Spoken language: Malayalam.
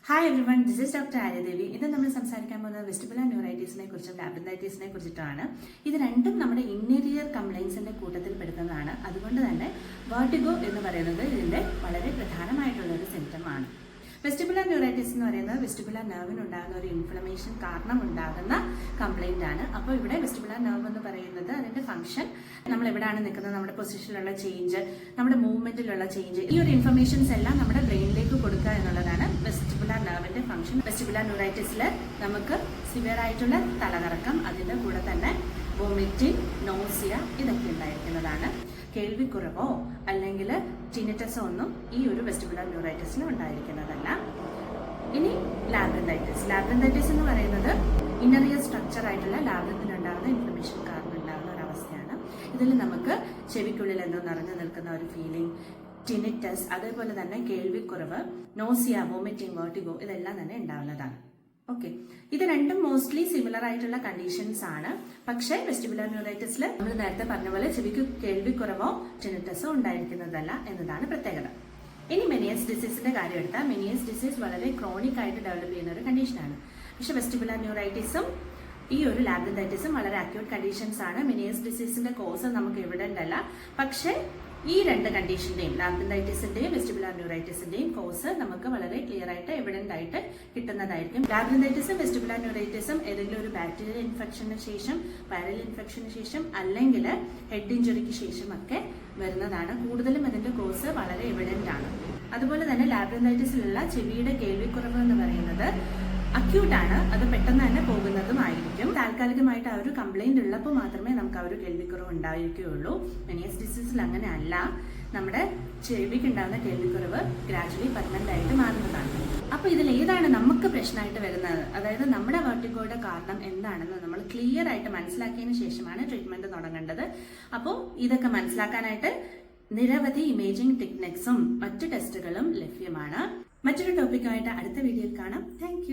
Hi everyone, this is doctor Aryadevi. ഇന്ന് നമ്മൾ സംസാരിക്കാൻ പോകുന്നത് വെസ്റ്റിബുലർ ന്യൂറൈറ്റിസിനെ കുറിച്ചും ലാബിൻഡൈറ്റിസിനെ കുറിച്ചിട്ടാണ്. ഇത് രണ്ടും നമ്മുടെ ഇന്നീരിയർ കംപ്ലൈൻസിന്റെ കൂട്ടത്തിൽ പെടുന്നതാണ്. അതുകൊണ്ട് തന്നെ വെർട്ടിഗോ എന്ന് പറയുന്നത് ഇതിന്റെ വളരെ പ്രധാനമായിട്ടുള്ള ഒരു സിംറ്റം ആണ്. വെസ്റ്റിബുലർ ന്യൂറൈറ്റിസ് എന്ന് പറയുന്നത് വെസ്റ്റിബുലർ നെർവിനുണ്ടാകുന്ന ഒരു ഇൻഫ്ലമേഷൻ കാരണം ഉണ്ടാകുന്ന കംപ്ലൈന്റ് ആണ്. അപ്പോൾ ഇവിടെ വെസ്റ്റിബുലർ നെർവ് എന്ന് പറയുന്നത് അതിന്റെ ഫംഗ്ഷൻ, നമ്മൾ എവിടെയാണ് നിൽക്കുന്നത്, നമ്മുടെ പൊസിഷനിലുള്ള ചേഞ്ച്, നമ്മുടെ മൂവ്മെന്റിലുള്ള ചേഞ്ച്, ഈ ഒരു ഇൻഫർമേഷൻസ് എല്ലാം നമ്മുടെ ബ്രെയിനിലേക്ക് കൊടുക്കുക എന്നുള്ളതാണ് വെസ്റ്റിബുലർ നെർവിന്റെ ഫംഗ്ഷൻ. വെസ്റ്റിബുലർ ന്യൂറൈറ്റിസിൽ നമുക്ക് സിവിയർ ആയിട്ടുള്ള തലകറക്കം, അതിന്റെ കൂടെ തന്നെ വോമിറ്റിംഗ്, നോസിയ ഇതൊക്കെ ഉണ്ടായിരിക്കുന്നതാണ്. കേൾവിക്കുറവോ അല്ലെങ്കിൽ ടിനിറ്റസോ ഒന്നും ഈ ഒരു വെസ്റ്റിബുലർ ന്യൂറൈറ്റിസിൽ ഉണ്ടായിരിക്കുന്നതല്ല. ഇനി ലാബ്രിന്തൈറ്റിസ് എന്ന് പറയുന്നത് ഇന്നറിയർ സ്ട്രക്ചർ ആയിട്ടുള്ള ലാബ്രിന്തിനുണ്ടാകുന്ന ഇൻഫ്ലമേഷൻ കാരണം ഉണ്ടാകുന്ന ഒരു അവസ്ഥയാണ്. ഇതിൽ നമുക്ക് ചെവിക്കുള്ളിൽ എന്തോ നിറഞ്ഞു നിൽക്കുന്ന ഒരു ഫീലിംഗ്, ടിനിറ്റസ്, അതേപോലെ തന്നെ കേൾവിക്കുറവ്, നോസിയ, വോമിറ്റിംഗ്, വെർട്ടിഗോ ഇതെല്ലാം തന്നെ ഉണ്ടാവുന്നതാണ്. ഓക്കെ, ഇത് രണ്ടും മോസ്റ്റ്ലി സിമിലർ ആയിട്ടുള്ള കണ്ടീഷൻസ് ആണ്. പക്ഷേ വെസ്റ്റിബുലർ ന്യൂറൈറ്റിസിൽ നമ്മൾ നേരത്തെ പറഞ്ഞ പോലെ ചെവിക്ക് കേൾവിക്കുറവോ ടിനിറ്റസോ ഉണ്ടായിരിക്കുന്നതല്ല എന്നതാണ് പ്രത്യേകത. ഇനി മെനിയസ് ഡിസീസിന്റെ കാര്യം എടുത്താൽ, മെനിയസ് ഡിസീസ് വളരെ ക്രോണിക് ആയിട്ട് ഡെവലപ്പ് ചെയ്യുന്ന ഒരു കണ്ടീഷനാണ്. പക്ഷെ വെസ്റ്റിബുലർ ന്യൂറൈറ്റിസും ഈ ഒരു ലാബ്രിന്തൈറ്റിസും വളരെ അക്യൂട്ട് കണ്ടീഷൻസ് ആണ്. മെനിയസ് ഡിസീസിന്റെ കോസ് നമുക്ക് എവിഡന്റ് അല്ല. പക്ഷേ ഈ രണ്ട് കണ്ടീഷന്റെയും, ലാബ്രിന്തൈറ്റിസിന്റെയും വെസ്റ്റിബുലർ ന്യൂറൈറ്റിസിന്റെയും കോസ് നമുക്ക് വളരെ ക്ലിയർ ആയിട്ട് എവിഡന്റ് ആയിട്ട് കിട്ടുന്നതായിരിക്കും. ലാബ്രിന്തൈറ്റിസും വെസ്റ്റിബുലർ ന്യൂറൈറ്റിസും ഏതെങ്കിലും ഒരു ബാക്ടീരിയൽ ഇൻഫെക്ഷന് ശേഷം, വൈറൽ ഇൻഫെക്ഷന് ശേഷം അല്ലെങ്കിൽ ഹെഡ് ഇഞ്ചുറിക്ക് ശേഷം ഒക്കെ വരുന്നതാണ്. കൂടുതലും അതിന്റെ കോസ് വളരെ എവിഡന്റ് ആണ്. അതുപോലെ തന്നെ ലാബ്രിന്തൈറ്റിസിലുള്ള ചെവിയുടെ കേൾവിക്കുറവ് എന്ന് പറയുന്നത് അക്യൂട്ടാണ്. അത് പെട്ടെന്ന് തന്നെ പോകുന്നതുമായിരിക്കും. താൽക്കാലികമായിട്ട് ആ ഒരു കംപ്ലൈന്റ് ഉള്ളപ്പോൾ മാത്രമേ നമുക്ക് ആ ഒരു കേൾവിക്കുറവ് ഉണ്ടായിരിക്കുകയുള്ളൂ. മെനിയസ് ഡിസീസിൽ അങ്ങനെ അല്ല. നമ്മുടെ ചെവിക്ക് ഉണ്ടാകുന്ന കേൾവിക്കുറവ് ഗ്രാജുവലി പെർമനന്റ് ആയിട്ട് മാറുന്നതാണ്. അപ്പൊ ഇതിൽ ഏതാണ് നമുക്ക് പ്രശ്നമായിട്ട് വരുന്നത്, അതായത് നമ്മുടെ വെർട്ടിഗോയുടെ കാരണം എന്താണെന്ന് നമ്മൾ ക്ലിയർ ആയിട്ട് മനസ്സിലാക്കിയതിനു ശേഷമാണ് ട്രീറ്റ്മെന്റ് തുടങ്ങേണ്ടത്. അപ്പോൾ ഇതൊക്കെ മനസ്സിലാക്കാനായിട്ട് നിരവധി ഇമേജിംഗ് ടെക്നിക്സും മറ്റു ടെസ്റ്റുകളും ലഭ്യമാണ്. മറ്റൊരു ടോപ്പിക്കായിട്ട് അടുത്ത വീഡിയോയിൽ കാണാം. താങ്ക്